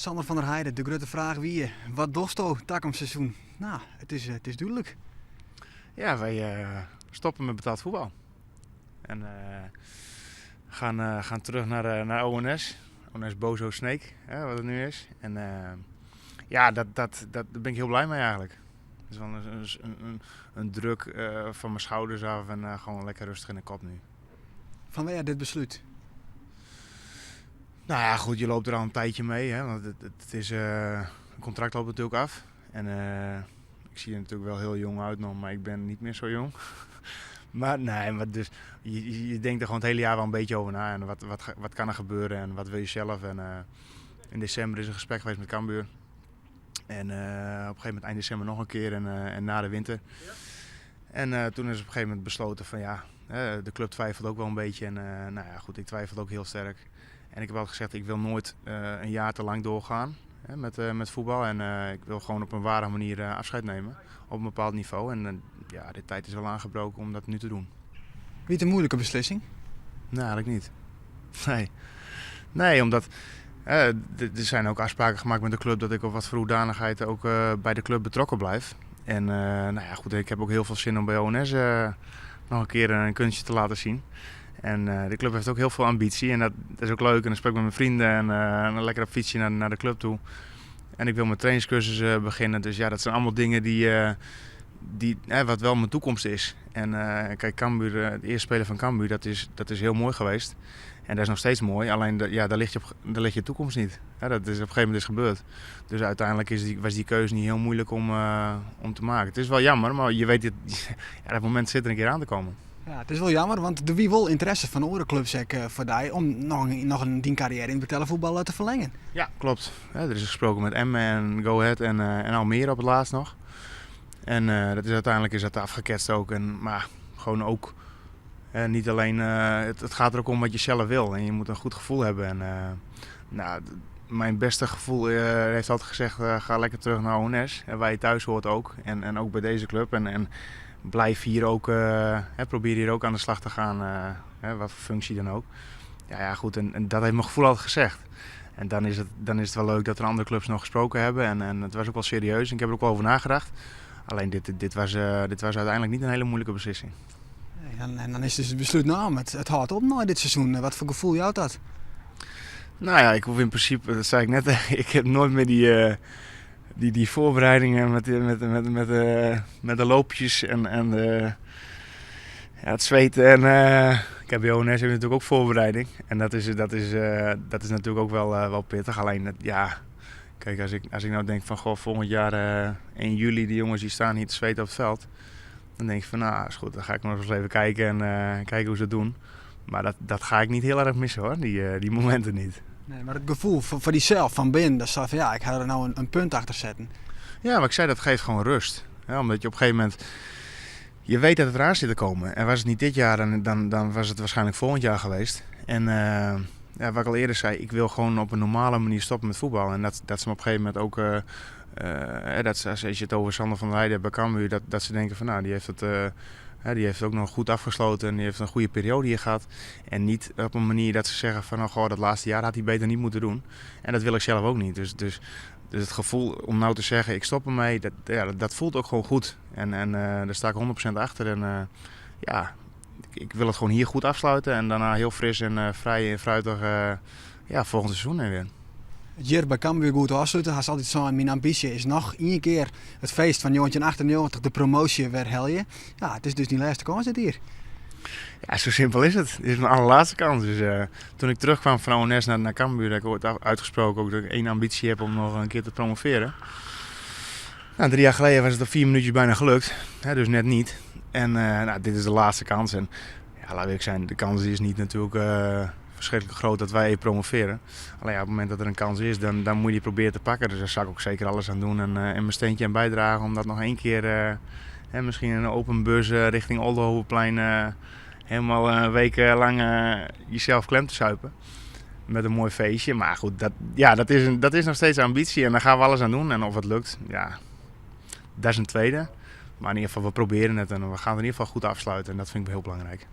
Sander van der Heijden, de grote vraag wie wat dosto takom seizoen? Nou, het is duidelijk. Ja, wij stoppen met betaald voetbal. En gaan terug naar ONS. ONS Bozo Snake, wat het nu is. En ja, daar ben ik heel blij mee eigenlijk. Het is wel een druk van mijn schouders af en gewoon lekker rustig in de kop nu. Van waar dit besluit? Nou ja, goed, je loopt er al een tijdje mee. Hè, want het is, een contract loopt natuurlijk af. En ik zie er natuurlijk wel heel jong uit nog, maar ik ben niet meer zo jong. Maar nee, maar dus, je denkt er gewoon het hele jaar wel een beetje over na. En wat kan er gebeuren en wat wil je zelf. En in december is een gesprek geweest met Cambuur. En op een gegeven moment eind december nog een keer en na de winter. Ja. En toen is op een gegeven moment besloten van ja, de club twijfelt ook wel een beetje. En nou ja, goed, ik twijfelde ook heel sterk. En ik heb altijd gezegd, ik wil nooit een jaar te lang doorgaan met voetbal. En ik wil gewoon op een ware manier afscheid nemen op een bepaald niveau. En ja, de tijd is wel aangebroken om dat nu te doen. Wie het een moeilijke beslissing? Nee, eigenlijk niet. Nee, omdat er zijn ook afspraken gemaakt met de club dat ik op wat voor hoedanigheid ook bij de club betrokken blijf. En nou ja, goed, ik heb ook heel veel zin om bij ONS nog een keer een kunstje te laten zien. En de club heeft ook heel veel ambitie en dat is ook leuk. En dan spreek ik met mijn vrienden en lekker op fietsje naar de club toe. En ik wil mijn trainingscursus beginnen. Dus ja, dat zijn allemaal dingen wat wel mijn toekomst is. En kijk, Cambuur, de eerste speler van Cambuur, dat is heel mooi geweest. En dat is nog steeds mooi, alleen daar ligt je toekomst niet. Ja, dat is op een gegeven moment gebeurd. Dus uiteindelijk was die keuze niet heel moeilijk om te maken. Het is wel jammer, maar je weet, dat moment zit er een keer aan te komen. Ja, het is wel jammer, want er wie wel interesse van andere clubs voor die om nog een carrière in het betaalvoetbal te verlengen. Ja, klopt. Er is gesproken met Emmen en Go Ahead en Almere op het laatst nog. En uiteindelijk is dat afgeketst ook. Maar gewoon ook niet alleen, het gaat er ook om wat je zelf wil. En je moet een goed gevoel hebben. En mijn beste gevoel heeft altijd gezegd, ga lekker terug naar ONS. Waar je thuis hoort ook. En ook bij deze club. En blijf hier ook, probeer hier ook aan de slag te gaan. Wat voor functie dan ook. Ja, goed. En dat heeft mijn gevoel altijd gezegd. En dan is het wel leuk dat er andere clubs nog gesproken hebben. En het was ook wel serieus. En ik heb er ook wel over nagedacht. Alleen dit was uiteindelijk niet een hele moeilijke beslissing. En dan is dus het besluit het houdt op na dit seizoen. Wat voor gevoel jou dat? Nou ja, ik hoef in principe, dat zei ik net, ik heb nooit meer die voorbereidingen met de loopjes en het zweten. En ik heb bij ONS natuurlijk ook voorbereiding. En dat is natuurlijk ook wel pittig. Alleen, kijk, als ik nou denk van, goh, volgend jaar 1 juli, die jongens die staan hier te zweten op het veld. Dan denk ik van, nou, is goed, dan ga ik nog eens even kijken en kijken hoe ze het doen. Maar dat ga ik niet heel erg missen hoor, die momenten niet. Nee, maar het gevoel voor diezelf van binnen, dat staat van ja, ik ga er nou een punt achter zetten. Ja, maar ik zei, dat geeft gewoon rust. Ja, omdat je op een gegeven moment, je weet dat het eraan zit te komen. En was het niet dit jaar, dan was het waarschijnlijk volgend jaar geweest. En wat ik al eerder zei, ik wil gewoon op een normale manier stoppen met voetbal. En dat ze me op een gegeven moment ook, als je het over Sander van der Heijden bij Cambuur, dat ze denken van nou, die heeft het ook nog goed afgesloten en die heeft een goede periode hier gehad. En niet op een manier dat ze zeggen van oh, dat laatste jaar had hij beter niet moeten doen. En dat wil ik zelf ook niet. Dus het gevoel om nou te zeggen ik stop ermee, dat voelt ook gewoon goed. En daar sta ik 100% achter. En ik wil het gewoon hier goed afsluiten en daarna heel fris en vrij en fruitig volgend seizoen weer. Het jaar bij Cambuur goed afsluiten. Hij altijd zo, mijn ambitie is nog 1 keer het feest van 1998, de promotie weer helje. Ja, het is dus die laatste kans dit hier. Ja, zo simpel is het. Dit is mijn allerlaatste kans. Dus toen ik terugkwam van ONS naar Cambuur, heb ik ooit uitgesproken ook dat ik 1 ambitie heb om nog een keer te promoveren. Nou, 3 jaar geleden was het op 4 minuutjes bijna gelukt. Dus net niet. En dit is de laatste kans. En ja, laat ik zijn, de kans is niet natuurlijk verschrikkelijk groot dat wij promoveren. Alleen op het moment dat er een kans is, dan moet je die proberen te pakken. Dus daar zou ik ook zeker alles aan doen en mijn steentje aan bijdragen om dat nog 1 keer, misschien een open bus richting Oldenhovenplein, helemaal een week lang jezelf klem te zuipen. Met een mooi feestje. Maar goed, dat is nog steeds ambitie en daar gaan we alles aan doen. En of het lukt, ja, dat is een tweede. Maar in ieder geval, we proberen het en we gaan het in ieder geval goed afsluiten en dat vind ik heel belangrijk.